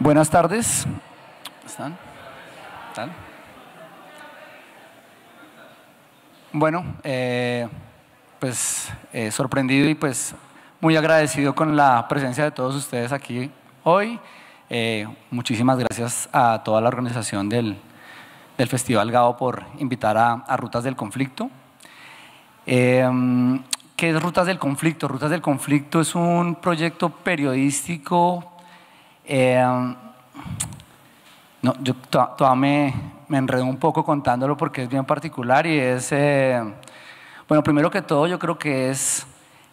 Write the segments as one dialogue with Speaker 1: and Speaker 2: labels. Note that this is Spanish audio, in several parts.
Speaker 1: Buenas tardes. ¿Están? ¿Están? Bueno, sorprendido y pues muy agradecido con la presencia de todos ustedes aquí hoy. Muchísimas gracias a toda la organización del Festival Gao por invitar a Rutas del Conflicto. ¿Qué es Rutas del Conflicto? Rutas del Conflicto es un proyecto periodístico. Yo todavía me enredo un poco contándolo porque es bien particular y es, bueno, primero que todo yo creo que es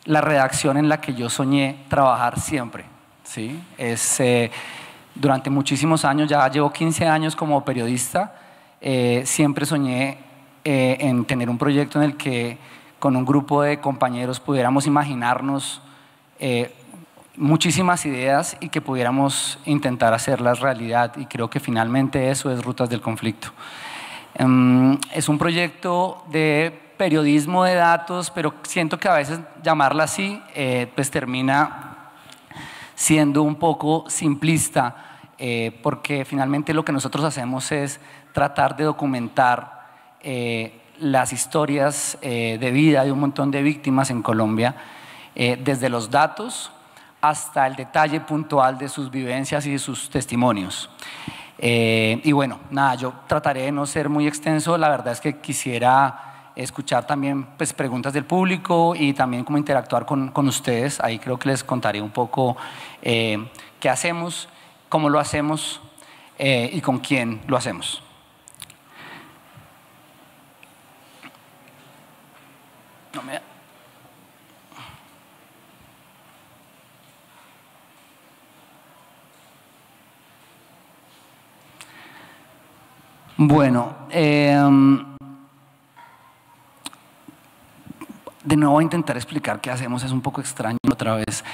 Speaker 1: la redacción en la que yo soñé trabajar siempre, ¿sí? Durante muchísimos años, ya llevo 15 años como periodista, siempre soñé en tener un proyecto en el que con un grupo de compañeros pudiéramos imaginarnos muchísimas ideas y que pudiéramos intentar hacerlas realidad, y creo que finalmente eso es Rutas del Conflicto. Es un proyecto de periodismo de datos, pero siento que a veces llamarla así pues termina siendo un poco simplista, porque finalmente lo que nosotros hacemos es tratar de documentar las historias de vida de un montón de víctimas en Colombia, desde los datos hasta el detalle puntual de sus vivencias y de sus testimonios. Y bueno, nada, yo trataré de no ser muy extenso. La verdad es que quisiera escuchar también pues, preguntas del público y también cómo interactuar con ustedes. Ahí creo que les contaré un poco qué hacemos, cómo lo hacemos y con quién lo hacemos. No me... Bueno, de nuevo voy a intentar explicar qué hacemos, es un poco extraño otra vez.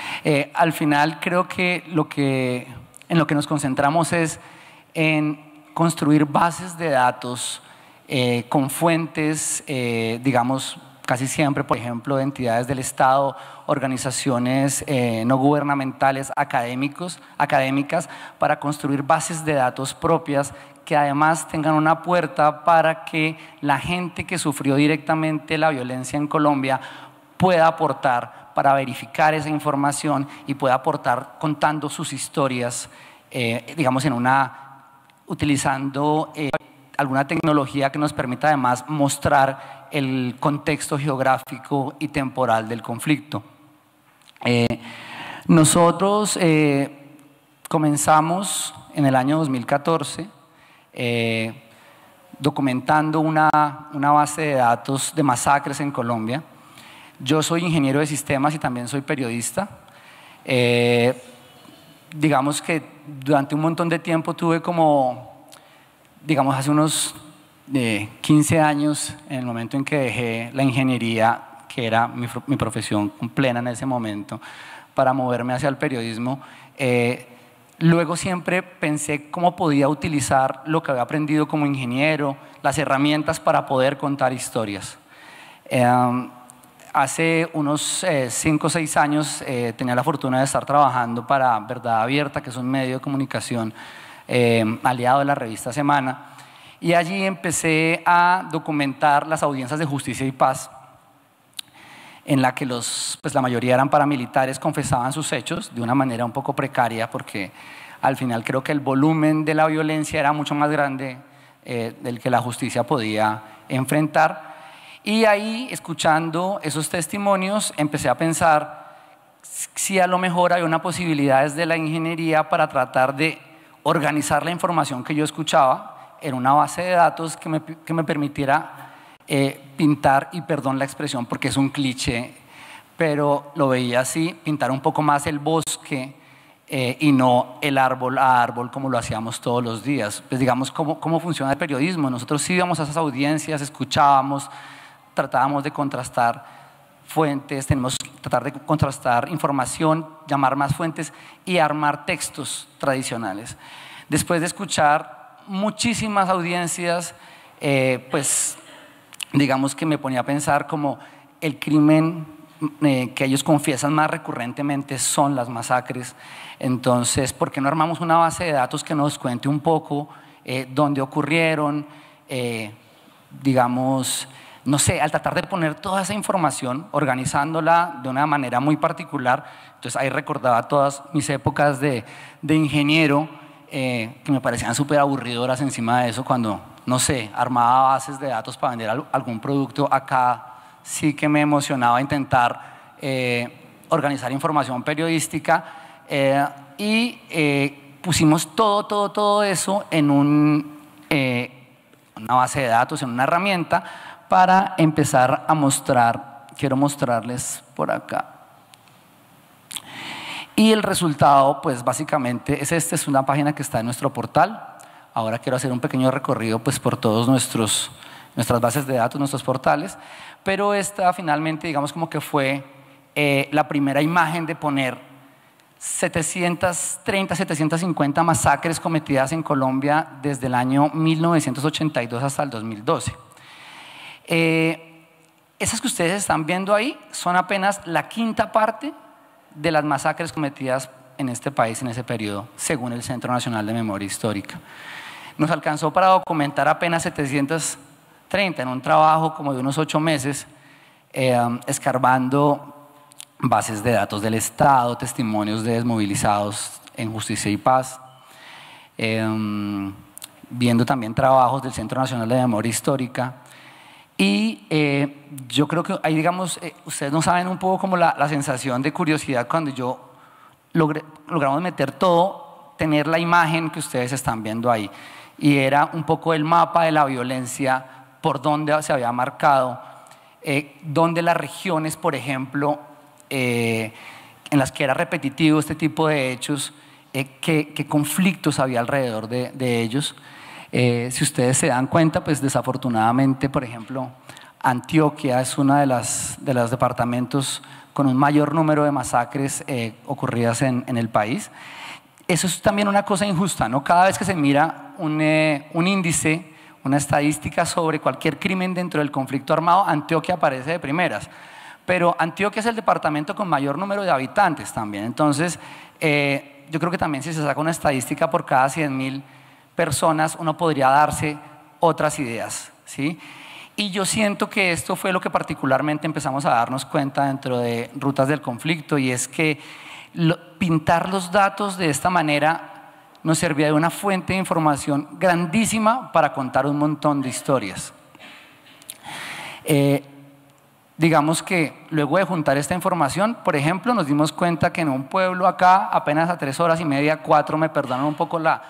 Speaker 1: Al final creo que en lo que nos concentramos es en construir bases de datos con fuentes, digamos, casi siempre, por ejemplo, de entidades del Estado, organizaciones no gubernamentales, académicas, para construir bases de datos propias que además tengan una puerta para que la gente que sufrió directamente la violencia en Colombia pueda aportar para verificar esa información y pueda aportar contando sus historias, digamos, utilizando alguna tecnología que nos permita además mostrar el contexto geográfico y temporal del conflicto. Nosotros comenzamos en el año 2014 documentando una base de datos de masacres en Colombia. Yo soy ingeniero de sistemas y también soy periodista. Digamos que durante un montón de tiempo tuve digamos hace unos 15 años, en el momento en que dejé la ingeniería, que era mi profesión plena en ese momento, para moverme hacia el periodismo. Luego siempre pensé cómo podía utilizar lo que había aprendido como ingeniero, las herramientas para poder contar historias. Hace unos 5 o 6 años tenía la fortuna de estar trabajando para Verdad Abierta, que es un medio de comunicación aliado de la revista Semana, y allí empecé a documentar las audiencias de justicia y paz, en la que la mayoría eran paramilitares, confesaban sus hechos de una manera un poco precaria, porque al final creo que el volumen de la violencia era mucho más grande del que la justicia podía enfrentar. Y ahí, escuchando esos testimonios, empecé a pensar si a lo mejor había una posibilidad desde la ingeniería para tratar de organizar la información que yo escuchaba en una base de datos que me permitiera pintar, y perdón la expresión porque es un cliché, pero lo veía así, pintar un poco más el bosque y no el árbol a árbol como lo hacíamos todos los días. Pues digamos, ¿cómo funciona el periodismo? Nosotros sí íbamos a esas audiencias, escuchábamos, tratábamos de contrastar fuentes, tenemos que tratar de contrastar información, llamar más fuentes y armar textos tradicionales. Después de escuchar muchísimas audiencias, pues digamos que me ponía a pensar como el crimen que ellos confiesan más recurrentemente son las masacres. Entonces, ¿por qué no armamos una base de datos que nos cuente un poco dónde ocurrieron? Digamos, no sé, al tratar de poner toda esa información, organizándola de una manera muy particular. Entonces ahí recordaba todas mis épocas de ingeniero, que me parecían súper aburridoras encima de eso cuando, no sé, armaba bases de datos para vender algún producto. Acá sí que me emocionaba intentar organizar información periodística y pusimos todo eso en una base de datos, en una herramienta, para empezar a mostrar. Quiero mostrarles por acá. Y el resultado, pues básicamente es este, es una página que está en nuestro portal. Ahora quiero hacer un pequeño recorrido pues por todos nuestras bases de datos, nuestros portales, pero esta finalmente digamos como que fue la primera imagen de poner 730, 750 masacres cometidas en Colombia desde el año 1982 hasta el 2012. Esas que ustedes están viendo ahí son apenas la quinta parte de las masacres cometidas en este país en ese periodo, según el Centro Nacional de Memoria Histórica. Nos alcanzó para documentar apenas 730 en un trabajo como de unos 8 meses, escarbando bases de datos del Estado, testimonios de desmovilizados en Justicia y Paz, viendo también trabajos del Centro Nacional de Memoria Histórica. Y yo creo que ahí, digamos, ustedes no saben un poco como la sensación de curiosidad cuando yo logramos meter todo, tener la imagen que ustedes están viendo ahí. Y era un poco el mapa de la violencia, por dónde se había marcado, dónde las regiones, por ejemplo, en las que era repetitivo este tipo de hechos, qué conflictos había alrededor de ellos. Si ustedes se dan cuenta, pues desafortunadamente, por ejemplo, Antioquia es uno de los departamentos con un mayor número de masacres ocurridas en el país. Eso es también una cosa injusta, ¿no? Cada vez que se mira un índice, una estadística sobre cualquier crimen dentro del conflicto armado, Antioquia aparece de primeras. Pero Antioquia es el departamento con mayor número de habitantes también. Entonces, yo creo que también si se saca una estadística por cada 100.000 personas, uno podría darse otras ideas, ¿sí? Y yo siento que esto fue lo que particularmente empezamos a darnos cuenta dentro de Rutas del Conflicto, y es que pintar los datos de esta manera nos servía de una fuente de información grandísima para contar un montón de historias. Digamos que luego de juntar esta información, por ejemplo, nos dimos cuenta que en un pueblo acá, apenas a 3 horas y media, 4, me perdonan un poco la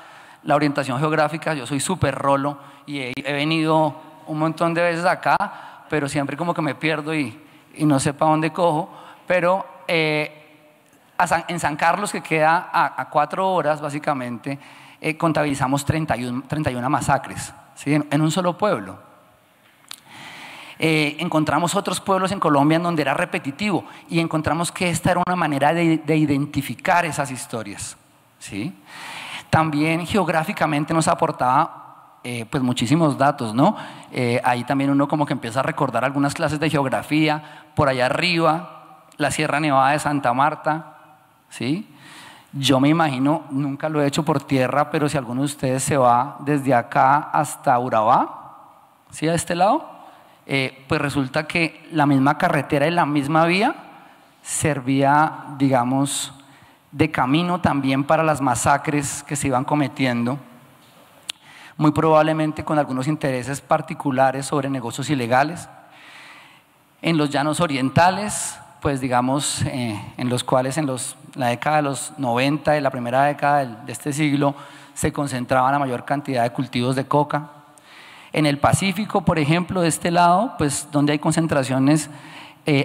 Speaker 1: orientación geográfica, yo soy súper rolo y he venido un montón de veces acá, pero siempre como que me pierdo y no sé para dónde cojo. Pero en San Carlos, que queda a 4 horas básicamente, contabilizamos 31 masacres, ¿sí? En un solo pueblo. Encontramos otros pueblos en Colombia en donde era repetitivo, y encontramos que esta era una manera de identificar esas historias, ¿sí? También geográficamente nos aportaba pues muchísimos datos, ¿no? Ahí también uno como que empieza a recordar algunas clases de geografía. Por allá arriba, la Sierra Nevada de Santa Marta, ¿sí? Yo me imagino, nunca lo he hecho por tierra, pero si alguno de ustedes se va desde acá hasta Urabá, ¿sí? A este lado, pues resulta que la misma carretera y la misma vía servía, digamos, de camino también para las masacres que se iban cometiendo, muy probablemente con algunos intereses particulares sobre negocios ilegales. En los llanos orientales, pues digamos, en los cuales en la década de los 90, de la primera década de este siglo, se concentraba la mayor cantidad de cultivos de coca. En el Pacífico, por ejemplo, de este lado, pues donde hay concentraciones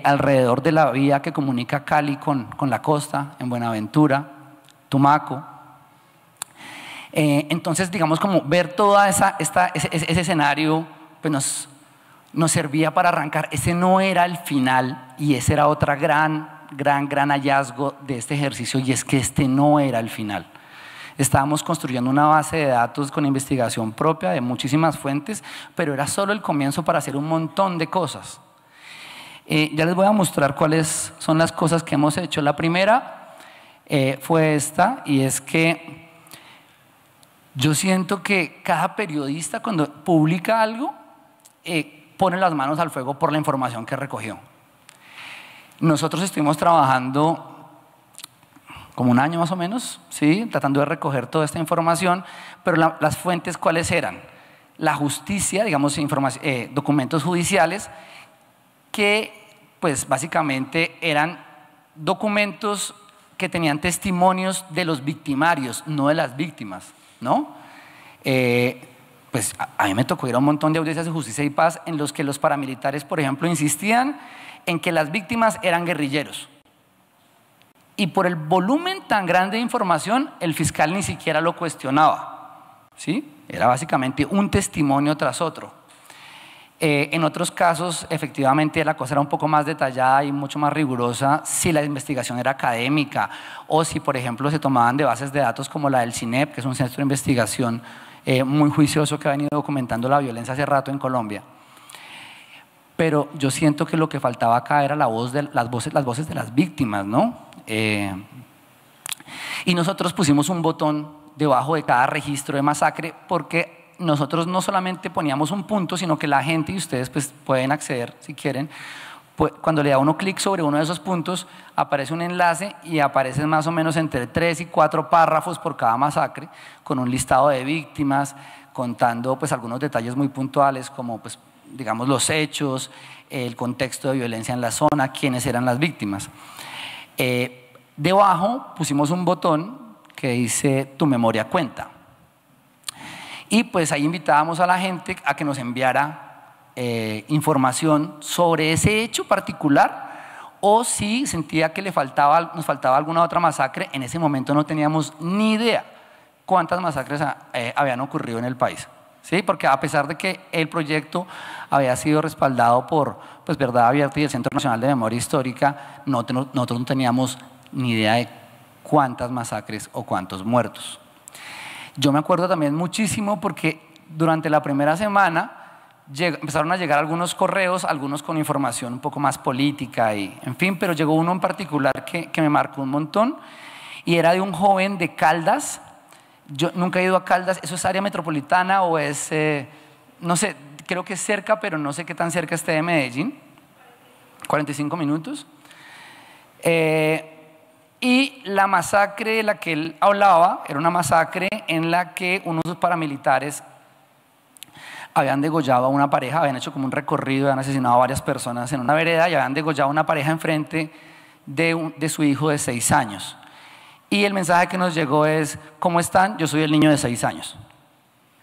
Speaker 1: alrededor de la vía que comunica Cali con la costa, en Buenaventura, Tumaco. Entonces, digamos, como ver toda ese escenario, pues nos servía para arrancar. Ese no era el final, y ese era otra gran hallazgo de este ejercicio, y es que este no era el final. Estábamos construyendo una base de datos con investigación propia de muchísimas fuentes, pero era solo el comienzo para hacer un montón de cosas. Ya les voy a mostrar cuáles son las cosas que hemos hecho. La primera fue esta, y es que yo siento que cada periodista cuando publica algo pone las manos al fuego por la información que recogió. Nosotros estuvimos trabajando como un año más o menos, ¿sí? Tratando de recoger toda esta información, pero las fuentes, ¿cuáles eran? La justicia, digamos, documentos judiciales que pues básicamente eran documentos que tenían testimonios de los victimarios, no de las víctimas, ¿no? Pues a mí me tocó ir a un montón de audiencias de justicia y paz en los que los paramilitares, por ejemplo, insistían en que las víctimas eran guerrilleros. Y por el volumen tan grande de información, el fiscal ni siquiera lo cuestionaba, ¿sí? Era básicamente un testimonio tras otro. En otros casos, efectivamente, la cosa era un poco más detallada y mucho más rigurosa si la investigación era académica o si, por ejemplo, se tomaban de bases de datos como la del CINEP, que es un centro de investigación muy juicioso que ha venido documentando la violencia hace rato en Colombia. Pero yo siento que lo que faltaba acá era las voces de las víctimas, ¿no? Y nosotros pusimos un botón debajo de cada registro de masacre porque nosotros no solamente poníamos un punto, sino que la gente, y ustedes pues pueden acceder si quieren, cuando le da uno clic sobre uno de esos puntos, aparece un enlace y aparecen más o menos entre 3 y 4 párrafos por cada masacre, con un listado de víctimas, contando pues algunos detalles muy puntuales como pues digamos los hechos, el contexto de violencia en la zona, quiénes eran las víctimas. Debajo pusimos un botón que dice "Tu memoria cuenta". Y pues ahí invitábamos a la gente a que nos enviara información sobre ese hecho particular, o si sentía que nos faltaba alguna otra masacre. En ese momento no teníamos ni idea cuántas masacres habían ocurrido en el país, ¿sí? Porque a pesar de que el proyecto había sido respaldado por pues, Verdad Abierta y el Centro Nacional de Memoria Histórica, nosotros no teníamos ni idea de cuántas masacres o cuántos muertos. Yo me acuerdo también muchísimo porque durante la primera semana empezaron a llegar algunos correos, algunos con información un poco más política y en fin, pero llegó uno en particular que me marcó un montón y era de un joven de Caldas. Yo nunca he ido a Caldas, ¿eso es área metropolitana o es, no sé, creo que es cerca, pero no sé qué tan cerca esté de Medellín? 45 minutos. Y la masacre de la que él hablaba era una masacre en la que unos paramilitares habían degollado a una pareja, habían hecho como un recorrido, habían asesinado a varias personas en una vereda y habían degollado a una pareja enfrente de su hijo de 6 años. Y el mensaje que nos llegó es: ¿cómo están? Yo soy el niño de 6 años.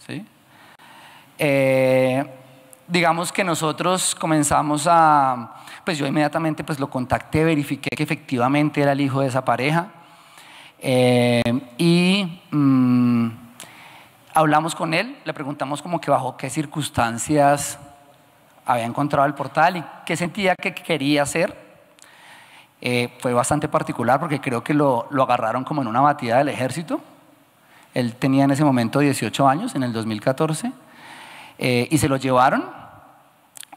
Speaker 1: ¿Sí? Digamos que nosotros comenzamos pues yo inmediatamente pues lo contacté, verifiqué que efectivamente era el hijo de esa pareja hablamos con él, le preguntamos como que bajo qué circunstancias había encontrado el portal y qué sentía que quería hacer. Fue bastante particular porque creo que lo agarraron como en una batida del ejército. Él tenía en ese momento 18 años, en el 2014, y se lo llevaron.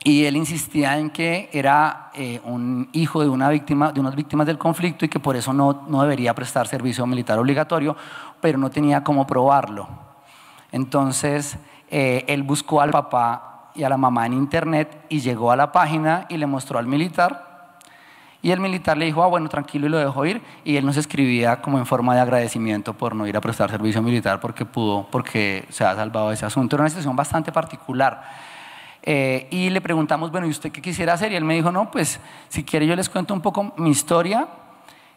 Speaker 1: Y él insistía en que era un hijo de unas víctimas del conflicto y que por eso no debería prestar servicio militar obligatorio, pero no tenía cómo probarlo. Entonces, él buscó al papá y a la mamá en internet y llegó a la página y le mostró al militar. Y el militar le dijo: bueno, tranquilo, y lo dejó ir. Y él nos escribía como en forma de agradecimiento por no ir a prestar servicio militar porque se ha salvado de ese asunto. Era una situación bastante particular. Y le preguntamos: bueno, ¿y usted qué quisiera hacer? Y él me dijo: no, pues si quiere yo les cuento un poco mi historia.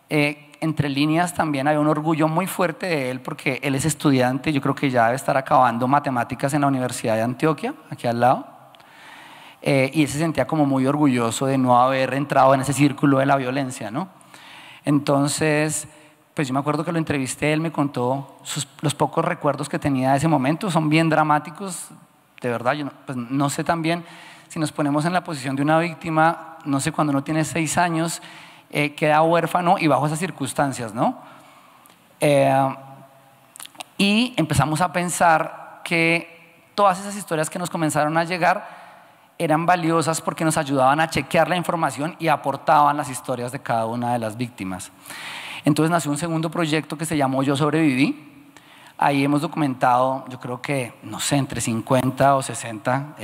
Speaker 1: Entre líneas también hay un orgullo muy fuerte de él porque él es estudiante, yo creo que ya debe estar acabando matemáticas en la Universidad de Antioquia, aquí al lado. Y él se sentía como muy orgulloso de no haber entrado en ese círculo de la violencia, ¿no? Entonces, pues yo me acuerdo que lo entrevisté, él me contó los pocos recuerdos que tenía de ese momento, son bien dramáticos, de verdad. Yo no sé también si nos ponemos en la posición de una víctima, no sé, cuando uno tiene 6 años, queda huérfano y bajo esas circunstancias, ¿no? Y empezamos a pensar que todas esas historias que nos comenzaron a llegar eran valiosas porque nos ayudaban a chequear la información y aportaban las historias de cada una de las víctimas. Entonces nació un segundo proyecto que se llamó Yo Sobreviví. Ahí hemos documentado, yo creo que, no sé, entre 50 o 60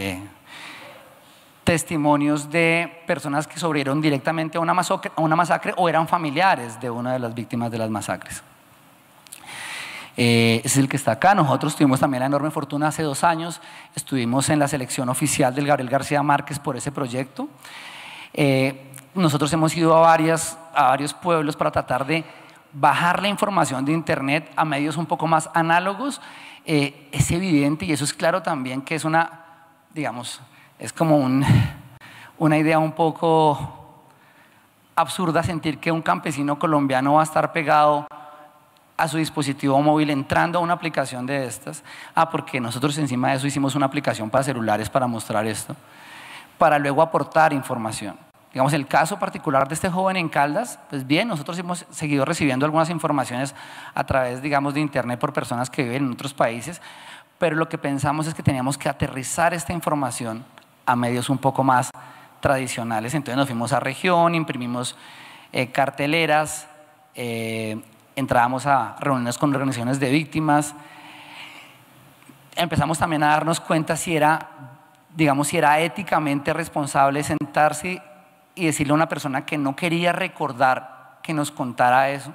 Speaker 1: testimonios de personas que sobrevivieron directamente a una masacre o eran familiares de una de las víctimas de las masacres. Ese es el que está acá. Nosotros tuvimos también la enorme fortuna hace 2 años, estuvimos en la selección oficial del Gabriel García Márquez por ese proyecto. Nosotros hemos ido a varios pueblos para tratar de bajar la información de internet a medios un poco más análogos. Es evidente y eso es claro también que es digamos, es como una idea un poco absurda sentir que un campesino colombiano va a estar pegado a su dispositivo móvil entrando a una aplicación de estas. Porque nosotros encima de eso hicimos una aplicación para celulares para mostrar esto, para luego aportar información. Digamos, el caso particular de este joven en Caldas, pues bien, nosotros hemos seguido recibiendo algunas informaciones a través, digamos, de internet por personas que viven en otros países, pero lo que pensamos es que teníamos que aterrizar esta información a medios un poco más tradicionales. Entonces nos fuimos a región, imprimimos carteleras, entrábamos a reuniones con organizaciones de víctimas, empezamos también a darnos cuenta si era éticamente responsable sentarse y decirle a una persona que no quería recordar que nos contara eso.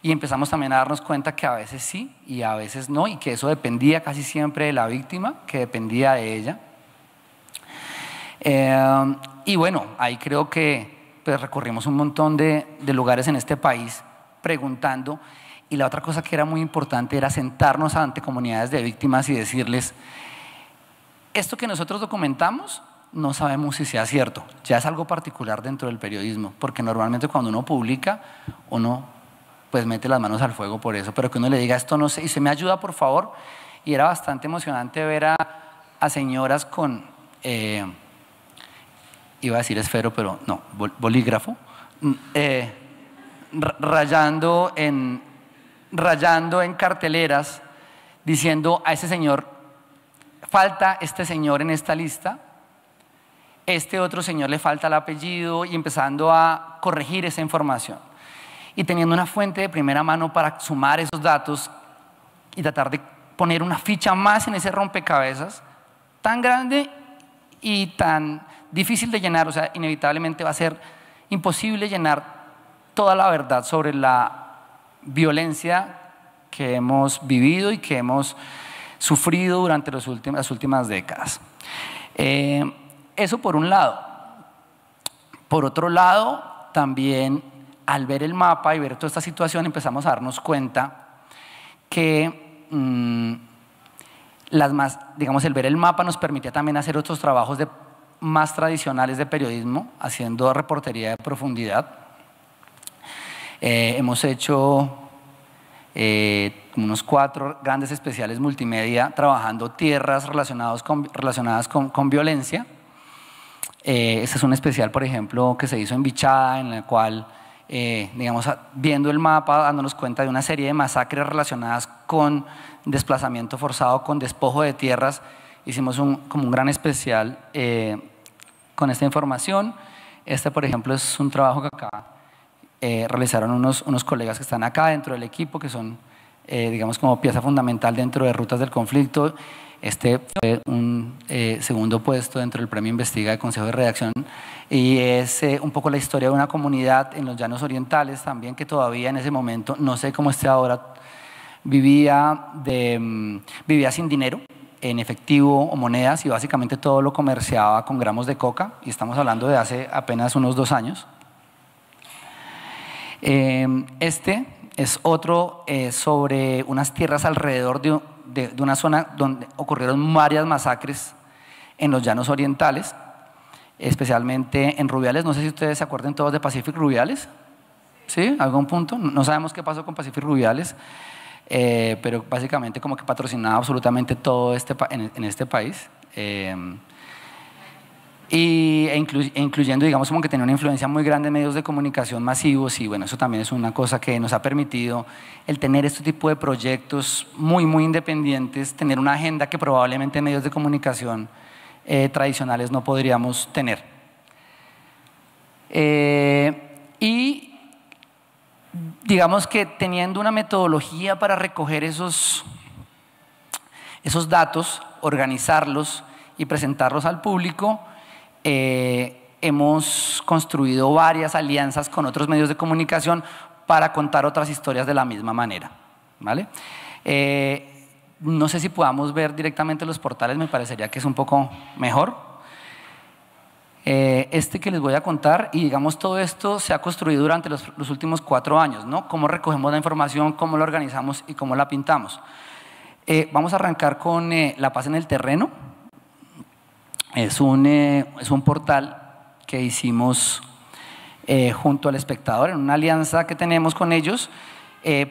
Speaker 1: Y empezamos también a darnos cuenta que a veces sí y a veces no, y que eso dependía casi siempre de la víctima, que dependía de ella. Y bueno, ahí creo que pues, recorrimos un montón de lugares en este país preguntando, y la otra cosa que era muy importante era sentarnos ante comunidades de víctimas y decirles: esto que nosotros documentamos no sabemos si sea cierto, ya es algo particular dentro del periodismo, porque normalmente cuando uno publica, uno pues mete las manos al fuego por eso, pero que uno le diga esto no sé, y se me ayuda por favor. Y era bastante emocionante ver a señoras con, iba a decir esfero, pero no, bolígrafo, rayando en carteleras diciendo: a ese señor, falta este señor en esta lista, este otro señor le falta el apellido, y empezando a corregir esa información. Y teniendo una fuente de primera mano para sumar esos datos y tratar de poner una ficha más en ese rompecabezas tan grande y tan difícil de llenar. O sea, inevitablemente va a ser imposible llenar toda la verdad sobre la violencia que hemos vivido y que hemos sufrido durante las últimas décadas. Eso por un lado. Por otro lado, también al ver el mapa y ver toda esta situación empezamos a darnos cuenta que el ver el mapa nos permitía también hacer otros trabajos más tradicionales de periodismo, haciendo reportería de profundidad. Hemos hecho unos 4 grandes especiales multimedia trabajando tierras relacionadas con violencia. Este es un especial, por ejemplo, que se hizo en Bichada, en la cual, viendo el mapa, dándonos cuenta de una serie de masacres relacionadas con desplazamiento forzado, con despojo de tierras. Hicimos como un gran especial con esta información. Este, por ejemplo, es un trabajo que acá realizaron unos colegas que están acá dentro del equipo, que son, como pieza fundamental dentro de Rutas del Conflicto. Este fue un segundo puesto dentro del Premio Investiga de Consejo de Redacción, y es un poco la historia de una comunidad en los Llanos Orientales también, que todavía en ese momento, no sé cómo esté ahora, vivía sin dinero, en efectivo o monedas, y básicamente todo lo comerciaba con gramos de coca, y estamos hablando de hace apenas unos 2 años. Este es otro sobre unas tierras alrededor de una zona donde ocurrieron varias masacres en los Llanos Orientales, especialmente en Rubiales. No sé si ustedes se acuerdan todos de Pacific Rubiales. ¿Sí? ¿Algún punto? No sabemos qué pasó con Pacific Rubiales, pero básicamente como que patrocinaba absolutamente todo en este país. Incluyendo, digamos, como que tenía una influencia muy grande en medios de comunicación masivos, y bueno, eso también es una cosa que nos ha permitido el tener este tipo de proyectos muy, muy independientes, tener una agenda que probablemente en medios de comunicación tradicionales no podríamos tener. Y digamos que teniendo una metodología para recoger esos datos, organizarlos y presentarlos al público, hemos construido varias alianzas con otros medios de comunicación para contar otras historias de la misma manera, ¿vale? No sé si podamos ver directamente los portales, me parecería que es un poco mejor. Este que les voy a contar, y digamos todo esto se ha construido durante los últimos 4 años, ¿no? Cómo recogemos la información, cómo la organizamos y cómo la pintamos. Vamos a arrancar con La Paz en el Terreno. Es un portal que hicimos junto al Espectador en una alianza que tenemos con ellos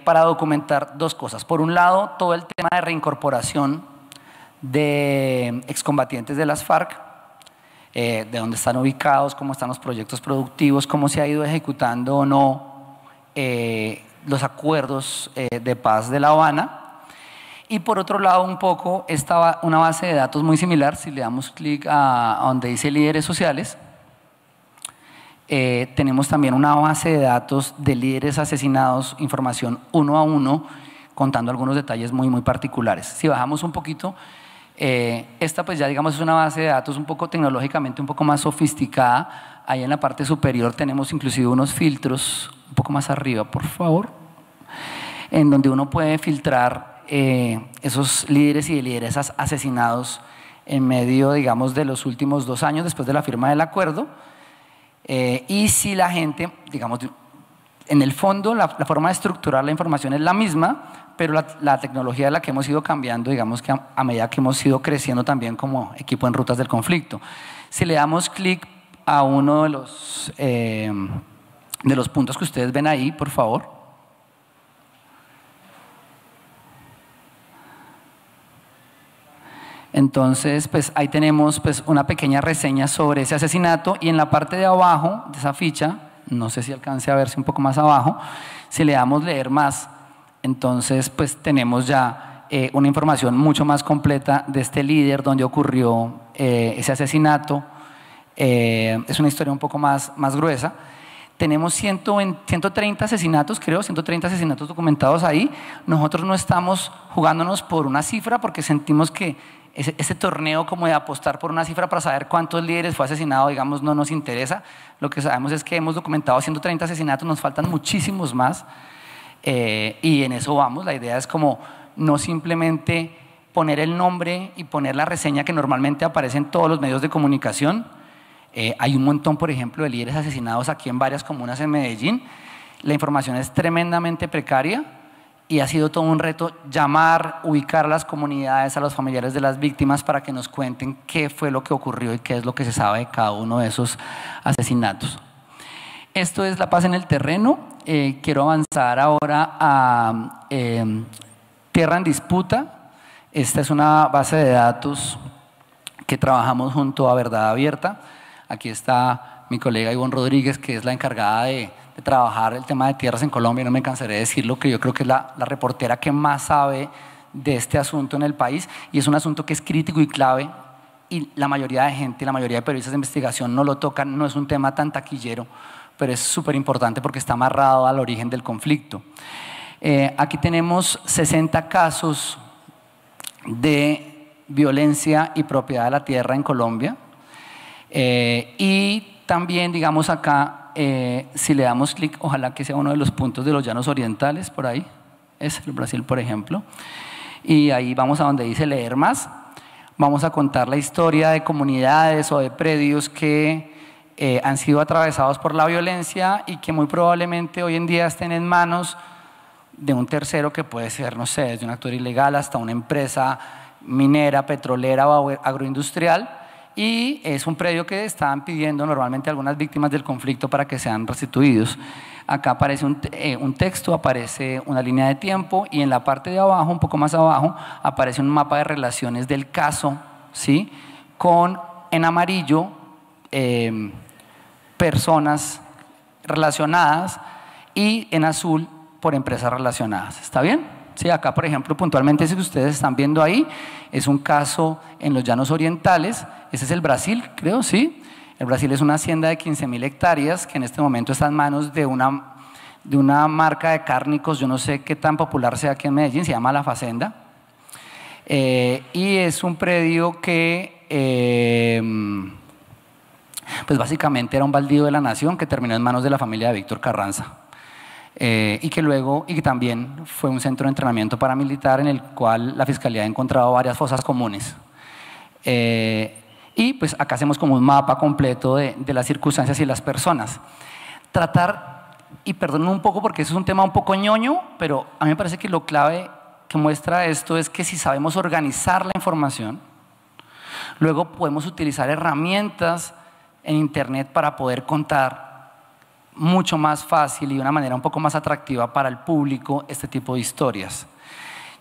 Speaker 1: para documentar 2 cosas. Por un lado, todo el tema de reincorporación de excombatientes de las FARC, de dónde están ubicados, cómo están los proyectos productivos, cómo se ha ido ejecutando o no los acuerdos de paz de La Habana. Y por otro lado, un poco, una base de datos muy similar, si le damos clic a donde dice líderes sociales, tenemos también una base de datos de líderes asesinados, información 1 a 1, contando algunos detalles muy, muy particulares. Si bajamos un poquito, esta pues ya digamos es una base de datos un poco tecnológicamente un poco más sofisticada. Ahí en la parte superior tenemos inclusive unos filtros, un poco más arriba, por favor, en donde uno puede filtrar esos líderes y lideresas asesinados en medio, digamos, de los últimos 2 años después de la firma del acuerdo. Y si la gente, digamos, en el fondo la forma de estructurar la información es la misma, pero la tecnología es la que hemos ido cambiando, digamos que a medida que hemos ido creciendo también como equipo en rutas del conflicto. Si le damos clic a uno de los puntos que ustedes ven ahí, por favor. Entonces, pues ahí tenemos pues una pequeña reseña sobre ese asesinato, y en la parte de abajo de esa ficha, no sé si alcance a verse un poco más abajo, si le damos leer más, entonces pues tenemos ya una información mucho más completa de este líder, donde ocurrió ese asesinato. Es una historia un poco más gruesa. Tenemos 130 asesinatos, creo, 130 asesinatos documentados ahí. Nosotros no estamos jugándonos por una cifra porque sentimos que ese torneo como de apostar por una cifra para saber cuántos líderes fue asesinado, digamos, no nos interesa. Lo que sabemos es que hemos documentado 130 asesinatos, nos faltan muchísimos más y en eso vamos. La idea es como no simplemente poner el nombre y poner la reseña que normalmente aparece en todos los medios de comunicación. Hay un montón, por ejemplo, de líderes asesinados aquí en varias comunas en Medellín. La información es tremendamente precaria y ha sido todo un reto llamar, ubicar a las comunidades, a los familiares de las víctimas para que nos cuenten qué fue lo que ocurrió y qué es lo que se sabe de cada uno de esos asesinatos. Esto es La Paz en el Terreno. Quiero avanzar ahora a Tierra en Disputa. Esta es una base de datos que trabajamos junto a Verdad Abierta. Aquí está mi colega Ivonne Rodríguez, que es la encargada de trabajar el tema de tierras en Colombia. No me cansaré de decirlo, que yo creo que es la reportera que más sabe de este asunto en el país, y es un asunto que es crítico y clave, y la mayoría de gente, la mayoría de periodistas de investigación no lo tocan. No es un tema tan taquillero, pero es súper importante porque está amarrado al origen del conflicto. Aquí tenemos 60 casos de violencia y propiedad de la tierra en Colombia. Y también, digamos acá, si le damos clic, ojalá que sea uno de los puntos de los llanos orientales, por ahí, es el Brasil, por ejemplo, y ahí vamos a donde dice leer más. Vamos a contar la historia de comunidades o de predios que han sido atravesados por la violencia y que muy probablemente hoy en día estén en manos de un tercero, que puede ser, no sé, desde un actor ilegal hasta una empresa minera, petrolera o agroindustrial. Y es un predio que estaban pidiendo normalmente algunas víctimas del conflicto para que sean restituidos. Acá aparece un texto, aparece una línea de tiempo, y en la parte de abajo, un poco más abajo, aparece un mapa de relaciones del caso, ¿sí? Con, en amarillo, personas relacionadas, y en azul por empresas relacionadas. ¿Está bien? Sí, acá, por ejemplo, puntualmente ese que ustedes están viendo ahí es un caso en los Llanos Orientales. Ese es el Brasil, creo, ¿sí? El Brasil es una hacienda de 15.000 hectáreas que en este momento está en manos de una marca de cárnicos, yo no sé qué tan popular sea aquí en Medellín, se llama La Facenda. Y es un predio que pues básicamente era un baldío de la nación que terminó en manos de la familia de Víctor Carranza. Y que también fue un centro de entrenamiento paramilitar en el cual la Fiscalía ha encontrado varias fosas comunes. Y pues acá hacemos como un mapa completo de las circunstancias y las personas. Tratar, y perdonen un poco porque eso es un tema un poco ñoño, pero a mí me parece que lo clave que muestra esto es que si sabemos organizar la información, luego podemos utilizar herramientas en internet para poder contar mucho más fácil y de una manera un poco más atractiva para el público este tipo de historias.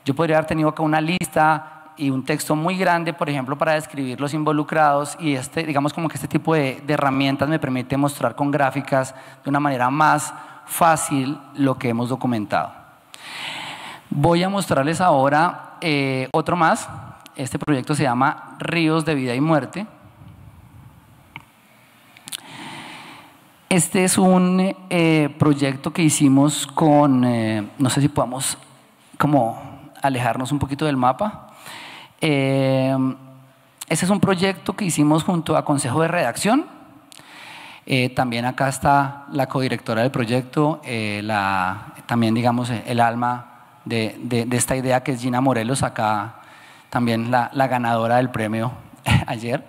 Speaker 1: Yo podría haber tenido acá una lista y un texto muy grande, por ejemplo, para describir los involucrados, y digamos como que este tipo de herramientas me permite mostrar con gráficas de una manera más fácil lo que hemos documentado. Voy a mostrarles ahora otro más. Este proyecto se llama Ríos de Vida y Muerte. Este es un proyecto que hicimos con, no sé si podamos como alejarnos un poquito del mapa. Este es un proyecto que hicimos junto a Consejo de Redacción. También acá está la codirectora del proyecto, también digamos el alma de esta idea, que es Gina Morelos, acá también la ganadora del premio ayer,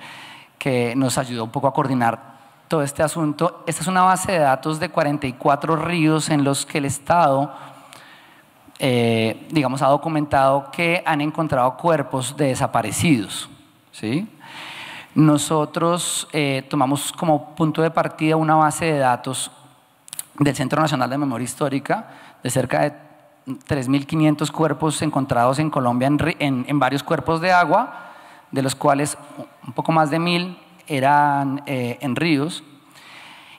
Speaker 1: que nos ayudó un poco a coordinar todo este asunto. Esta es una base de datos de 44 ríos en los que el Estado, digamos, ha documentado que han encontrado cuerpos de desaparecidos, ¿sí? Nosotros tomamos como punto de partida una base de datos del Centro Nacional de Memoria Histórica de cerca de 3.500 cuerpos encontrados en Colombia en varios cuerpos de agua, de los cuales un poco más de 1.000 eran en ríos,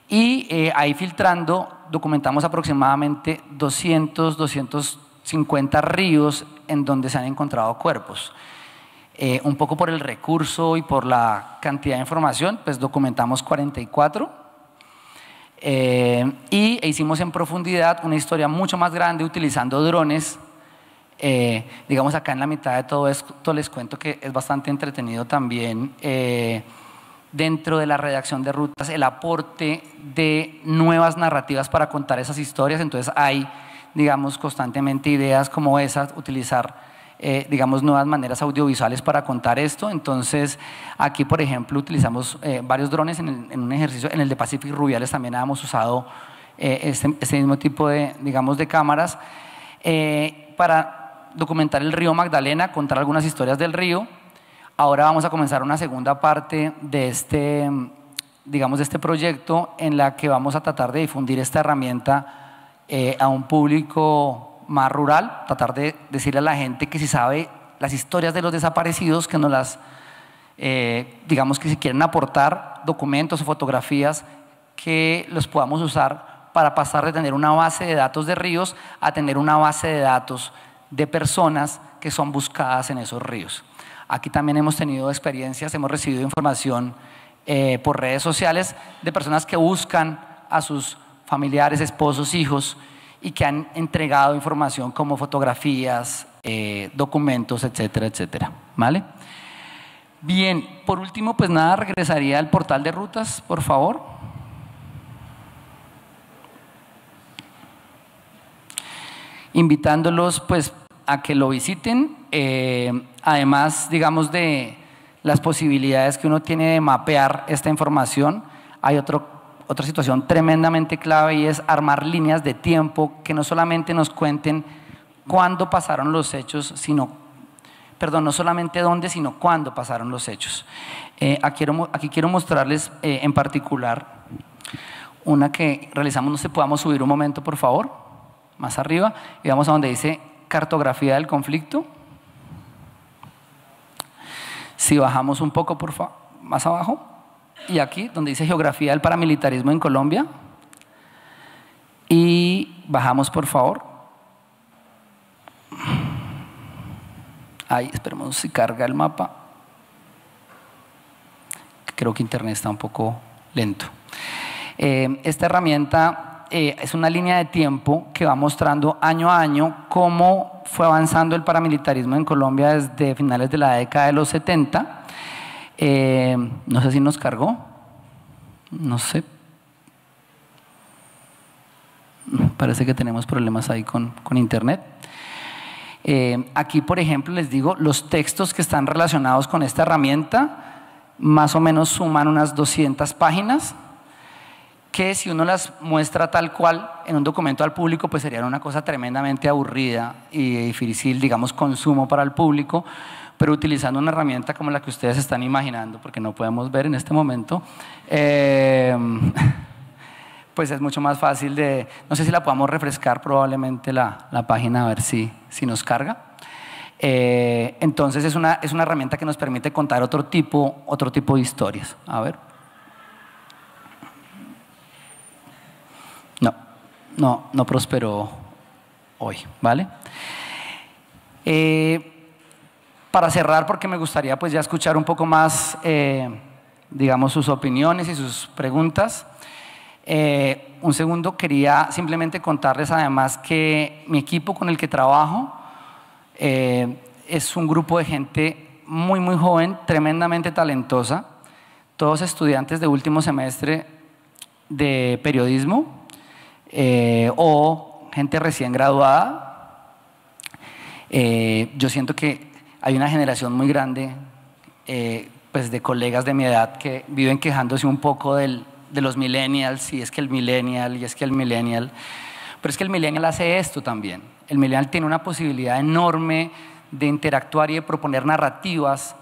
Speaker 1: y ahí filtrando documentamos aproximadamente 250 ríos en donde se han encontrado cuerpos. Un poco por el recurso y por la cantidad de información, pues documentamos 44 y hicimos en profundidad una historia mucho más grande utilizando drones. Digamos, acá en la mitad de todo esto les cuento que es bastante entretenido también dentro de la redacción de rutas el aporte de nuevas narrativas para contar esas historias. Entonces hay, digamos, constantemente ideas como esas, utilizar digamos nuevas maneras audiovisuales para contar esto. Entonces aquí, por ejemplo, utilizamos varios drones en un ejercicio. En el de Pacific Rubiales también hemos usado este mismo tipo de, digamos, de cámaras para documentar el río Magdalena, contar algunas historias del río. Ahora vamos a comenzar una segunda parte de este, digamos, de este proyecto, en la que vamos a tratar de difundir esta herramienta a un público más rural, tratar de decirle a la gente que si sabe las historias de los desaparecidos, que nos las, digamos, que si quieren aportar documentos o fotografías, que los podamos usar para pasar de tener una base de datos de ríos a tener una base de datos de personas que son buscadas en esos ríos. Aquí también hemos tenido experiencias, hemos recibido información por redes sociales de personas que buscan a sus familiares, esposos, hijos, y que han entregado información como fotografías, documentos, etcétera, etcétera. ¿Vale? Bien, por último, pues nada, regresaría al portal de rutas, por favor. Invitándolos pues a que lo visiten, además, digamos, de las posibilidades que uno tiene de mapear esta información, hay otra situación tremendamente clave, y es armar líneas de tiempo que no solamente nos cuenten cuándo pasaron los hechos, no solamente dónde, sino cuándo pasaron los hechos. Aquí quiero mostrarles en particular una que realizamos. No sé, podamos subir un momento, por favor, más arriba, y vamos a donde dice cartografía del conflicto. Si bajamos un poco, por favor, más abajo, y aquí donde dice geografía del paramilitarismo en Colombia, y bajamos, por favor. Ahí, esperemos si carga el mapa. Creo que internet está un poco lento. Esta herramienta es una línea de tiempo que va mostrando año a año cómo fue avanzando el paramilitarismo en Colombia desde finales de la década de los 70. No sé si nos cargó, no sé. Parece que tenemos problemas ahí con internet. Aquí, por ejemplo, les digo, los textos que están relacionados con esta herramienta más o menos suman unas 200 páginas, que si uno las muestra tal cual en un documento al público, pues sería una cosa tremendamente aburrida y difícil, digamos, consumo para el público, pero utilizando una herramienta como la que ustedes están imaginando, porque no podemos ver en este momento, pues es mucho más fácil de… No sé si la podamos refrescar probablemente la página a ver si nos carga. Entonces es una herramienta que nos permite contar otro tipo de historias. A ver. No prosperó hoy, ¿vale? Para cerrar, porque me gustaría pues ya escuchar un poco más, digamos, sus opiniones y sus preguntas. Un segundo, quería simplemente contarles además que mi equipo con el que trabajo es un grupo de gente muy joven, tremendamente talentosa, todos estudiantes de último semestre de periodismo o gente recién graduada. Yo siento que hay una generación muy grande pues de colegas de mi edad que viven quejándose un poco de los millennials, y es que el millennial, pero es que el millennial hace esto también. El millennial tiene una posibilidad enorme de interactuar y de proponer narrativas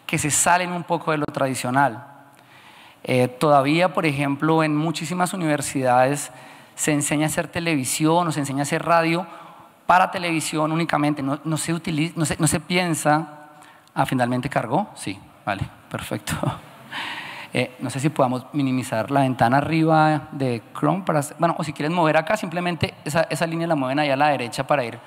Speaker 1: que se salen un poco de lo tradicional. Todavía, por ejemplo, en muchísimas universidades se enseña a hacer televisión o se enseña a hacer radio para televisión únicamente, no se piensa… ¿Finalmente cargó? Sí, vale, perfecto. No sé si podamos minimizar la ventana arriba de Chrome para… Bueno, o si quieren mover acá, simplemente esa línea la mueven allá a la derecha para ir